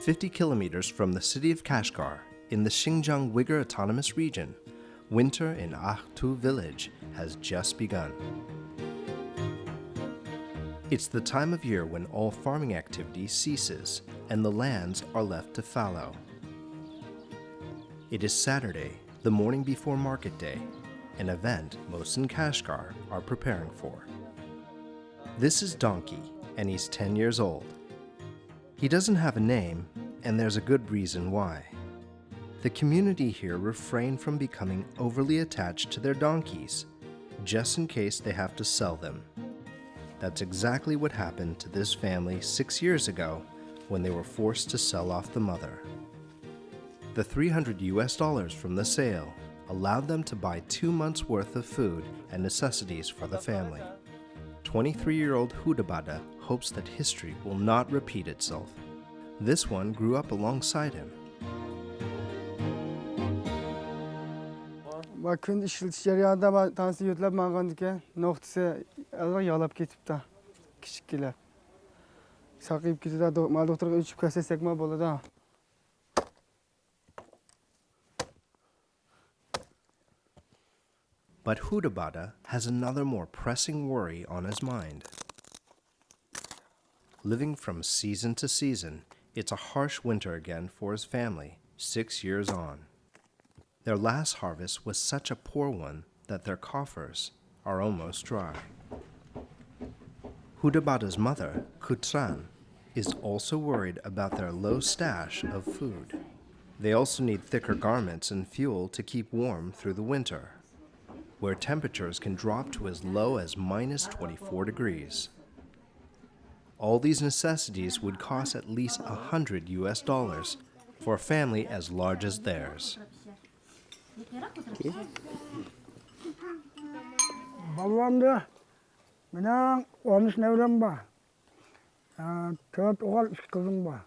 50 kilometers from the city of Kashgar, in the Xinjiang Uyghur Autonomous Region, winter in Aktu village has just begun. It's the time of year when all farming activity ceases and the lands are left to fallow. It is Saturday, the morning before market day, an event most in Kashgar are preparing for. This is Donkey, and he's 10 years old. He doesn't have a name, and there's a good reason why. The community here refrain from becoming overly attached to their donkeys, just in case they have to sell them. That's exactly what happened to this family 6 years ago when they were forced to sell off the mother. The $300 from the sale allowed them to buy 2 months' worth of food and necessities for the family. 23-year-old Hudabada hopes that history will not repeat itself. This one grew up alongside him. Bakın işletiş yarıyada tanesi yütlep mağandike noktası alır yalap ketipta küçükkiler. Sakıp gitti de mal doktora üçüp kase sekme bolu da. But Hudabada has another more pressing worry on his mind. Living from season to season, it's a harsh winter again for his family, 6 years on. Their last harvest was such a poor one that their coffers are almost dry. Hudabada's mother, Kutran, is also worried about their low stash of food. They also need thicker garments and fuel to keep warm through the winter, where temperatures can drop to as low as minus 24 degrees. All these necessities would cost at least $100 for a family as large as theirs. Ballamda benim 13 nevrim var. 4 oğul 2 kızım var.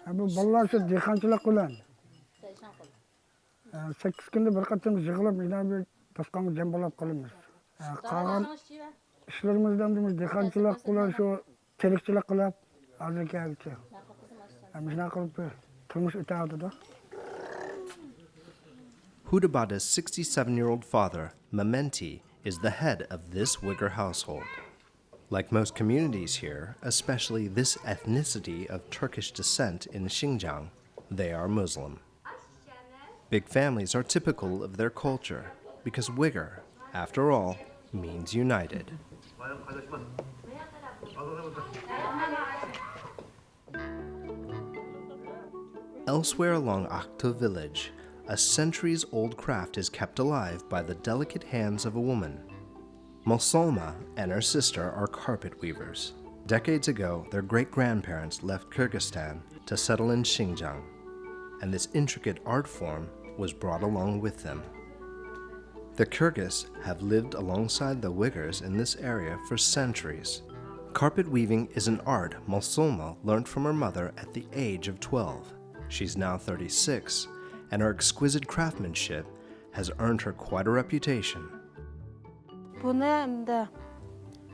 Bu ballar şu dehqonchilik qilan. 8 kunda bir qatim yig'ilib yana bir toshqonga jam bo'lib qolamiz. Qolgan ishlarimizdan biz dehqonchilik qilan shu terikchilik qilib hozirgacha. Bizlar qilib turmush o'tadi. Hudabada's 67-year-old father, Mementi, is the head of this Uyghur household. Like most communities here, especially this ethnicity of Turkish descent in Xinjiang, they are Muslim. Big families are typical of their culture because Uyghur, after all, means united. Elsewhere along Aktu village, a centuries-old craft is kept alive by the delicate hands of a woman. Mosolma and her sister are carpet weavers. Decades ago, their great-grandparents left Kyrgyzstan to settle in Xinjiang, and this intricate art form was brought along with them. The Kyrgyz have lived alongside the Uyghurs in this area for centuries. Carpet weaving is an art Mosolma learned from her mother at the age of 12. She's now 36, and her exquisite craftsmanship has earned her quite a reputation. Bunu emde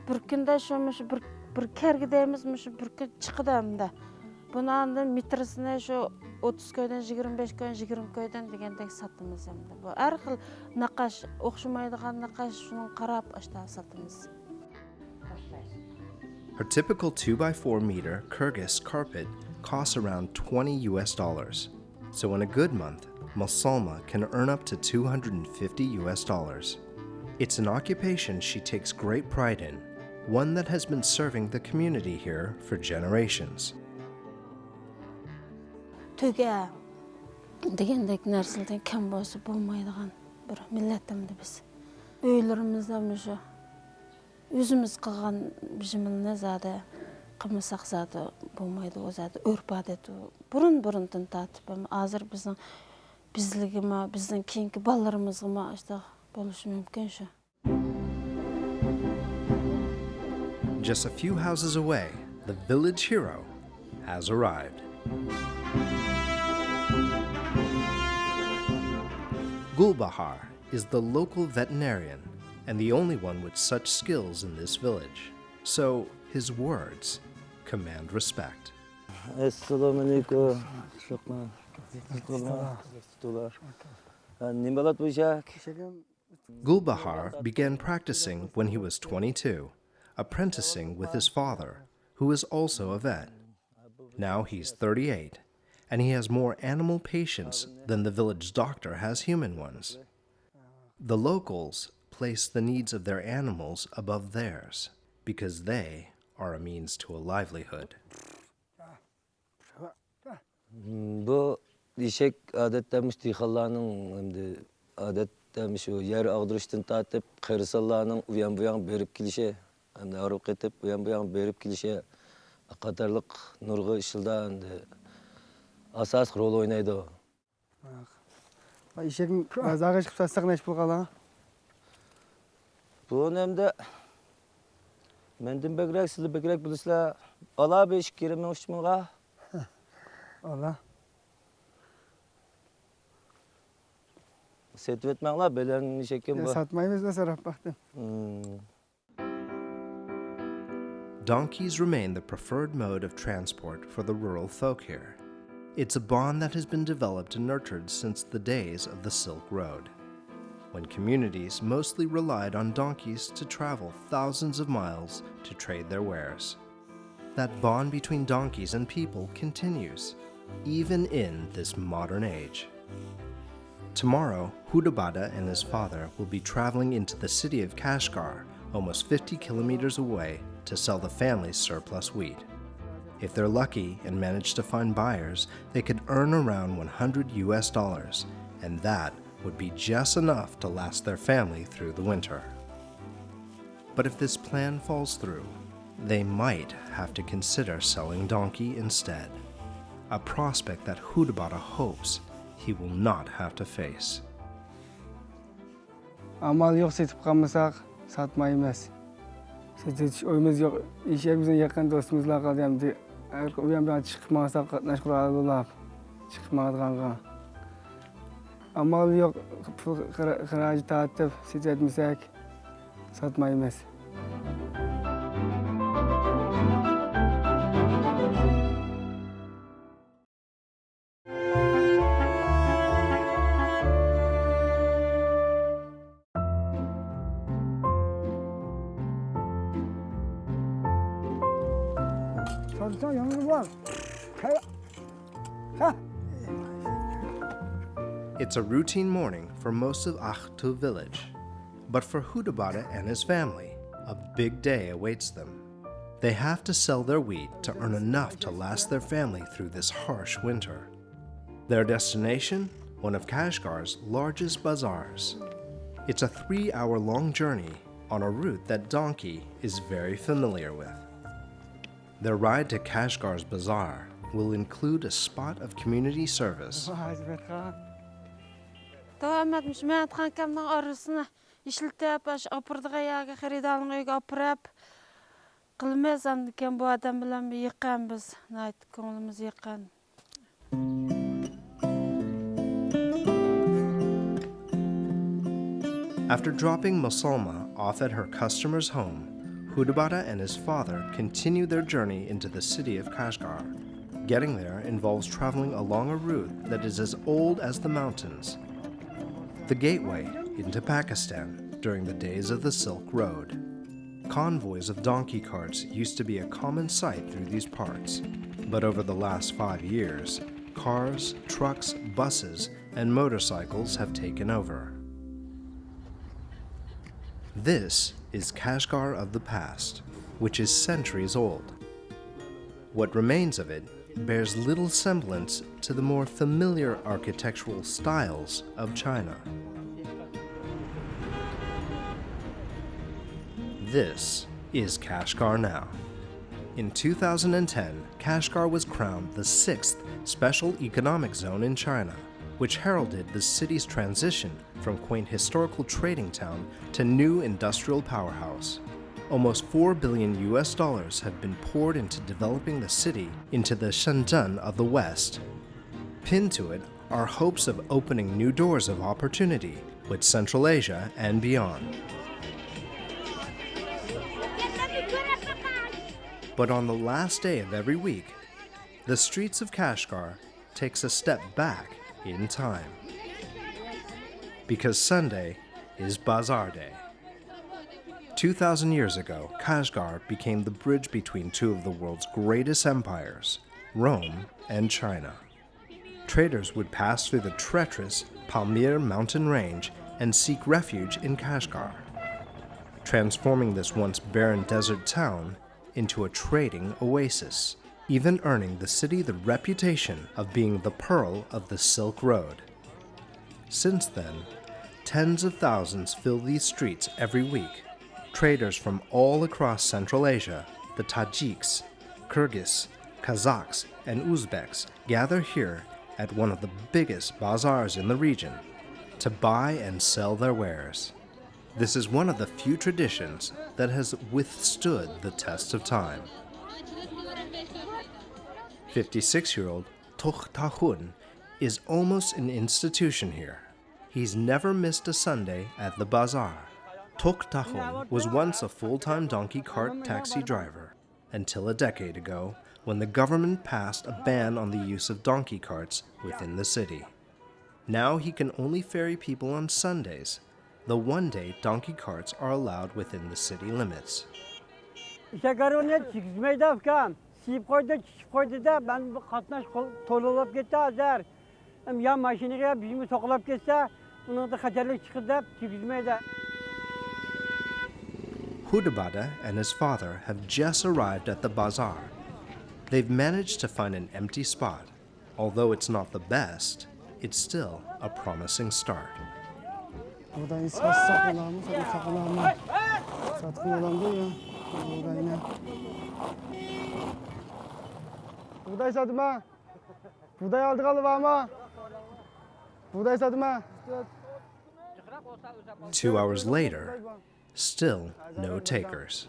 bir günde şumuş bir kergidemizmiş bir gün çıkıdamda. Bunu andan metresine şu 30 köyden 25 köyden 20 köyden degendek sattığımız emde. Bu her xil naqash oxşumaydigan naqash şunun qarab aşta sattığımız. Her typical 2x4 meter Kyrgyz carpet costs around $20. So in a good month, Mosolma can earn up to $250. It's an occupation she takes great pride in, one that has been serving the community here for generations. Tüge degendek narsalardan kam bolsa bolmaydigan bir milletimiz biz. Öylerimizden şu özümüz qilgan bijimilni zada qilmasak zada bolmaydi, o zada örp adeti. Burun-burundan tatib, hozir bizligimi, bizning keyingi balalarımızga işte bolushi mumkin shu. Just a few houses away, the village hero has arrived. Gulbahar is the local veterinarian and the only one with such skills in this village. So his words command respect. Assalamu alaikum. Nimbalat Bujak. Gulbahar began practicing when he was 22, apprenticing with his father, who is also a vet. Now he's 38, and he has more animal patients than the village doctor has human ones. The locals place the needs of their animals above theirs because they are a means to a livelihood. Bu dişek adettenmiş dihallarının hem adettenmiş o yer ağdırıştın tatip kırsallarının uyan buyan berip kilişe hem de arıp ketip uyan buyan berip kilişe Qatarlık nurgu işilda asas rol oynaydı o. İşekin zağı çıkıp satsak neş bul qala? Bu nemde mendin begrek sizi begrek bilisler ala 5 kirimi uçmunga. Allah. Setvetmekla belerin şekim bu. Satmayımız da saraf baktın. Donkeys remain the preferred mode of transport for the rural folk here. It's a bond that has been developed and nurtured since the days of the Silk Road, when communities mostly relied on donkeys to travel thousands of miles to trade their wares. That bond between donkeys and people continues, even in this modern age. Tomorrow, Hudabada and his father will be traveling into the city of Kashgar, almost 50 kilometers away, to sell the family's surplus wheat. If they're lucky and manage to find buyers, they could earn around $100, and that would be just enough to last their family through the winter. But if this plan falls through, they might have to consider selling donkey instead, a prospect that Hudabada hopes he will not have to face. Amal yok setip kalmasak satmayımız. Setiş oyumuz yok. İşimizin yakın dostumuzla kaldım. Uyan çıkmasak katnaş kuralım. Çıkmadığında. Amal yok. Kıracı tatip seçetmişsek satmayımız. It's a routine morning for most of Aktu village, but for Hudabada and his family, a big day awaits them. They have to sell their wheat to earn enough to last their family through this harsh winter. Their destination? One of Kashgar's largest bazaars. It's a 3-hour-long journey on a route that Donkey is very familiar with. Their ride to Kashgar's bazaar will include a spot of community service. Tavamat müşmet kankamdan arasına işiltip baş apırdığa yağı xeridalın öyle apırıp qılmaz andiken bu adam bilen bir yıkan biz. Nayt konuğumuz yıkan. After dropping Musalma off at her customer's home, Hudabada and his father continue their journey into the city of Kashgar. Getting there involves traveling along a route that is as old as the mountains, the gateway into Pakistan during the days of the Silk Road. Convoys of donkey carts used to be a common sight through these parts, but over the last 5 years, cars, trucks, buses, and motorcycles have taken over. This is Kashgar of the past, which is centuries old. What remains of it bears little semblance to the more familiar architectural styles of China. This is Kashgar now. In 2010, Kashgar was crowned the 6th Special Economic Zone in China, which heralded the city's transition from quaint historical trading town to new industrial powerhouse. Almost $4 billion have been poured into developing the city into the Shenzhen of the West. Pinned to it are hopes of opening new doors of opportunity with Central Asia and beyond. But on the last day of every week, the streets of Kashgar takes a step back in time. Because Sunday is Bazaar Day. 2,000 years ago, Kashgar became the bridge between two of the world's greatest empires, Rome and China. Traders would pass through the treacherous Pamir mountain range and seek refuge in Kashgar, transforming this once barren desert town into a trading oasis, even earning the city the reputation of being the pearl of the Silk Road. Since then, tens of thousands fill these streets every week. Traders from all across Central Asia, the Tajiks, Kyrgyz, Kazakhs, and Uzbeks gather here at one of the biggest bazaars in the region to buy and sell their wares. This is one of the few traditions that has withstood the test of time. 56-year-old Tok Tahun is almost an institution here. He's never missed a Sunday at the bazaar. Tok Tahun was once a full-time donkey cart taxi driver until a decade ago when the government passed a ban on the use of donkey carts within the city. Now he can only ferry people on Sundays, though one day donkey carts are allowed within the city limits. Hudabada and his father have just arrived at the bazaar. They've managed to find an empty spot. Although it's not the best, it's still a promising start. Two hours later, still no takers.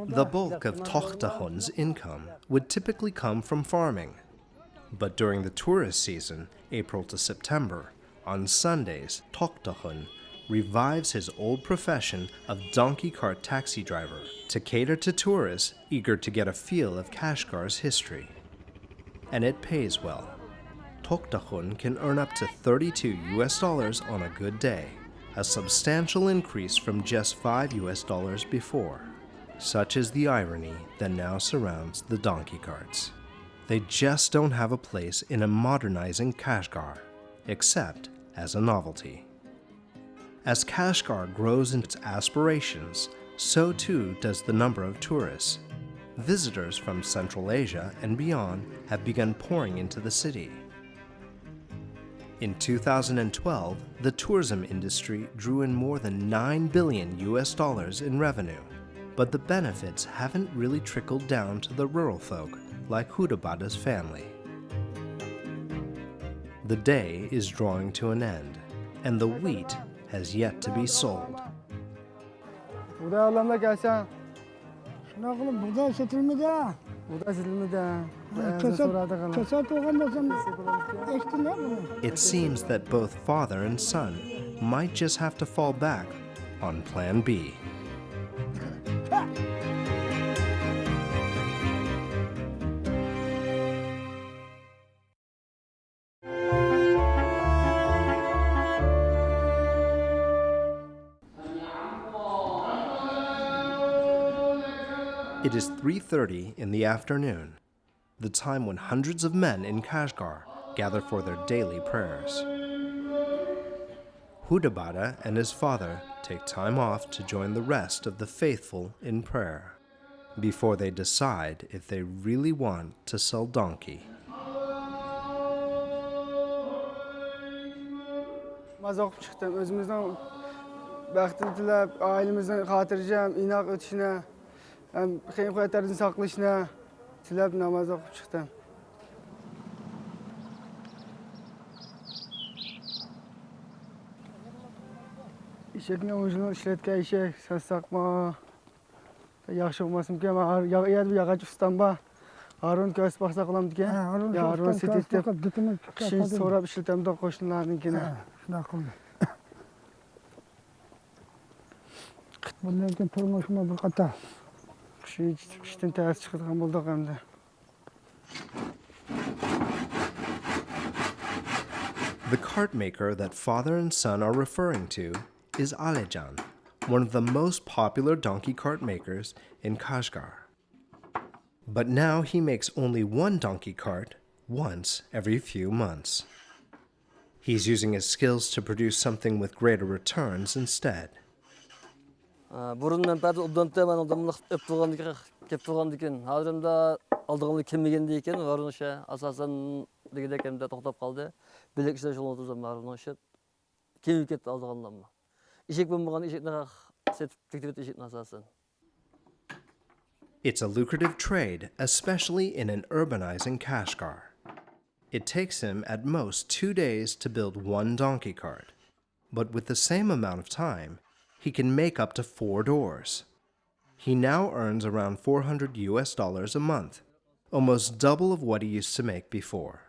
The bulk of Tok Tahun's income would typically come from farming. But during the tourist season, April to September, on Sundays, Tok Tahun revives his old profession of donkey cart taxi driver to cater to tourists eager to get a feel of Kashgar's history. And it pays well. Tok Tahun can earn up to $32 on a good day, a substantial increase from just $5 before. Such is the irony that now surrounds the donkey carts. They just don't have a place in a modernizing Kashgar, except as a novelty. As Kashgar grows in its aspirations, so too does the number of tourists. Visitors from Central Asia and beyond have begun pouring into the city. In 2012, the tourism industry drew in more than $9 billion in revenue, but the benefits haven't really trickled down to the rural folk like Hudabada's family. The day is drawing to an end, and the wheat has yet to be sold. It seems that both father and son might just have to fall back on Plan B. It is 3:30 in the afternoon, the time when hundreds of men in Kashgar gather for their daily prayers. Hudabada and his father take time off to join the rest of the faithful in prayer before they decide if they really want to sell donkey. Baxtini tilab, ailemizning xotirjam, inoq o'tishini, qiyin-qo'yatlardan saqlashni tilab namoz o'qib chiqdim. Eshakni o'zini ishlatgan eshak, sassaqma, Yaxşı olmasın ki ama yağacı ustam Harun köz baksa kılam diye. Harun sitette. Kışın sonra işletem de koşunlarınkine. Şuna kıldı. Bundan keyin turmuşuma bir kata. Kışın ters çıkırgan bulduk hem de. The cart maker that father and son are referring to is Alijan, one of the most popular donkey cart makers in Kashgar. But now he makes only one donkey cart once every few months. He's using his skills to produce something with greater returns instead. Burundan perde obdanta ben adamlık kep turgandiken. Hazırda aldığımda kelmegende eken varınışa asasen degedekemde toktap kaldı. Bilek işler şol otuzam varınışa. Kemip ketdi aldığımda. İşek bulmagan işekne sertifikat işekne asasen. It's a lucrative trade, especially in an urbanizing Kashgar. It takes him at most 2 days to build one donkey cart, but with the same amount of time, he can make up to 4 doors. He now earns around $400 a month, almost double of what he used to make before.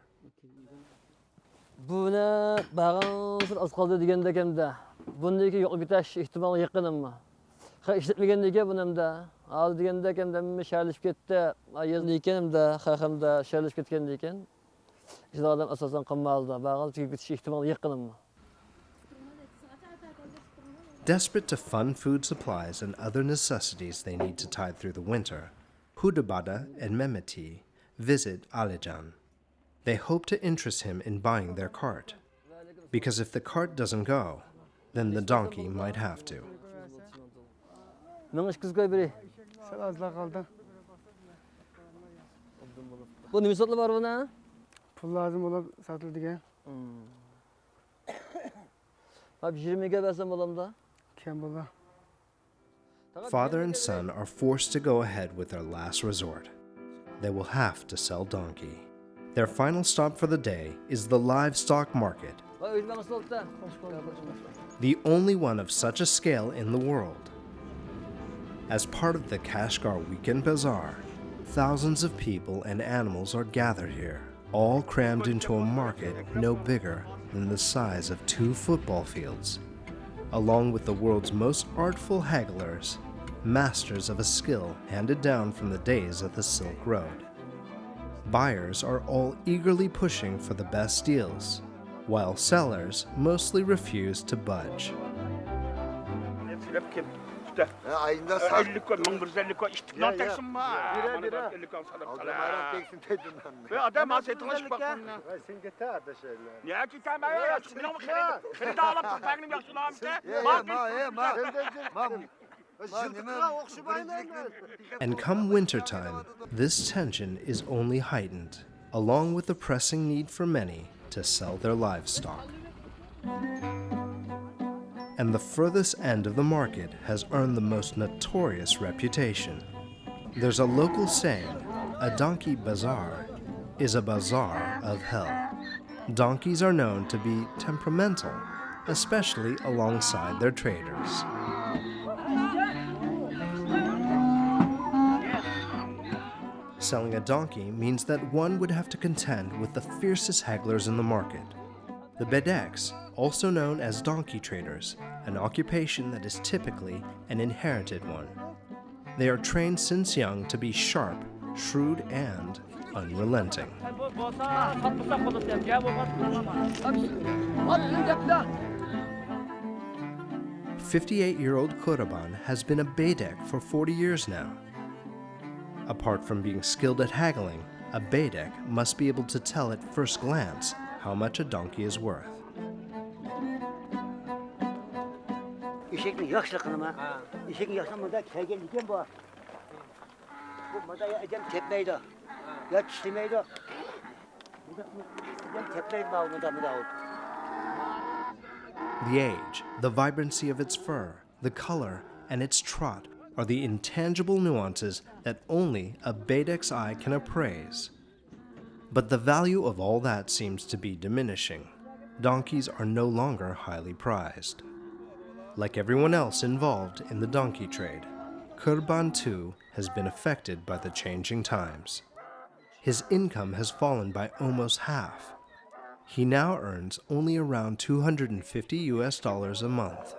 Buna bağınsın az kaldı digendekemde. Bundaki yok bitaş ihtimal yakın ama. İşletmegende bunamda. Az digendekemde şerleşip ketdi. Yazlıyken de xaxamda şerleşip ketgendeyken. İşte adam asasen qammalda. Bağıl bitiş ihtimal yakın ama. Desperate to fund food supplies and other necessities they need to tide through the winter, Hudabada and Memeti visit Alijan. They hope to interest him in buying their cart, because if the cart doesn't go, then the donkey might have to. Ben iş kız koy biri. Sen azla kaldı. Bu nemi satlı var buna? Pul lazım olup satıldı ki. Abi 20'ye versem olamda. Kem bula. Father and son are forced to go ahead with their last resort. They will have to sell donkey. Their final stop for the day is the livestock market, the only one of such a scale in the world. As part of the Kashgar Weekend Bazaar, thousands of people and animals are gathered here, all crammed into a market no bigger than the size of 2 football fields, along with the world's most artful hagglers, masters of a skill handed down from the days of the Silk Road. Buyers are all eagerly pushing for the best deals, while sellers mostly refuse to budge. Ayında sağ. 50 koy, 150 koy, iştiklan teksin mi? Bire. 50 koy sana Aldım kala. Arap teksin dedim ben. Ve adam ha setiniz bakın. Sen getir de şeyler. Ne ki tamam ya, çıkmıyor mu kere? Kere dağılıp topağını yakşılam işte. And come wintertime, this tension is only heightened, along with the pressing need for many to sell their livestock. And the furthest end of the market has earned the most notorious reputation. There's a local saying, a donkey bazaar is a bazaar of hell. Donkeys are known to be temperamental, especially alongside their traders. Selling a donkey means that one would have to contend with the fiercest hagglers in the market. The bedeks, also known as donkey traders, an occupation that is typically an inherited one. They are trained since young to be sharp, shrewd, and unrelenting. 58-year-old Koraban has been a bedek for 40 years now. Apart from being skilled at haggling, a bedek must be able to tell at first glance how much a donkey is worth. İşekin yaşlıkına, işekin yaşlamada kelgenliken bu. Bu mada ya edem tepmeydi, ya çişlemeydi. Edem tepmeydi mıda. The age, the vibrancy of its fur, the color, and its trot are the intangible nuances that only a bedek's eye can appraise. But the value of all that seems to be diminishing. Donkeys are no longer highly prized. Like everyone else involved in the donkey trade, Kurban too has been affected by the changing times. His income has fallen by almost half. He now earns only around $250 a month.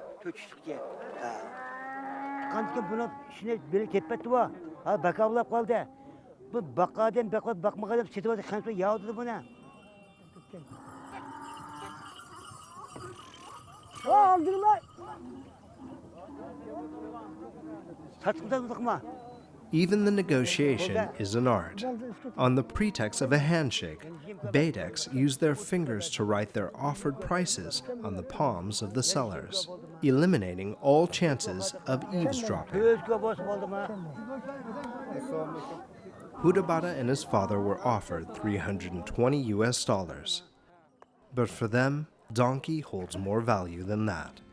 Kanka bunu şimdi böyle tepet var. Ha bakavlap kaldı. Bu bakadem bakmadan sitede kanka yağdı buna. Aldırma. Satımdan uzakma. Even the negotiation is an art. On the pretext of a handshake, Bedecs use their fingers to write their offered prices on the palms of the sellers, eliminating all chances of eavesdropping. Özgü boş oldu mu? Hudabada and his father were offered $320. But for them, donkey holds more value than that.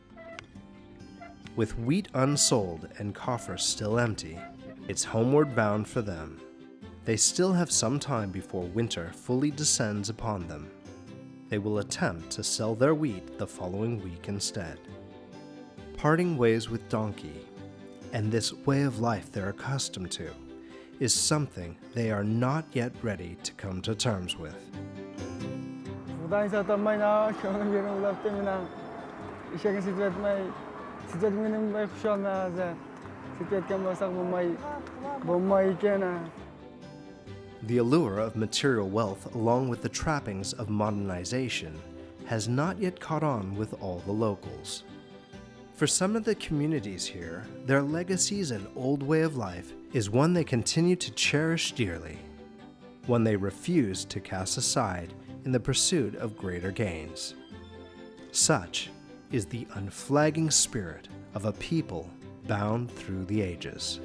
With wheat unsold and coffers still empty, it's homeward bound for them. They still have some time before winter fully descends upon them. They will attempt to sell their wheat the following week instead. Parting ways with donkey, and this way of life they're accustomed to, is something they are not yet ready to come to terms with. Buradan satanmayla, şunun yerini ulaştığımına, işe sitretmeyi, sitretmenin bay kuşalmaya, sitretken basak bulmayı kena. The allure of material wealth, along with the trappings of modernization, has not yet caught on with all the locals. For some of the communities here, their legacies and old way of life is one they continue to cherish dearly, one they refuse to cast aside in the pursuit of greater gains. Such is the unflagging spirit of a people bound through the ages.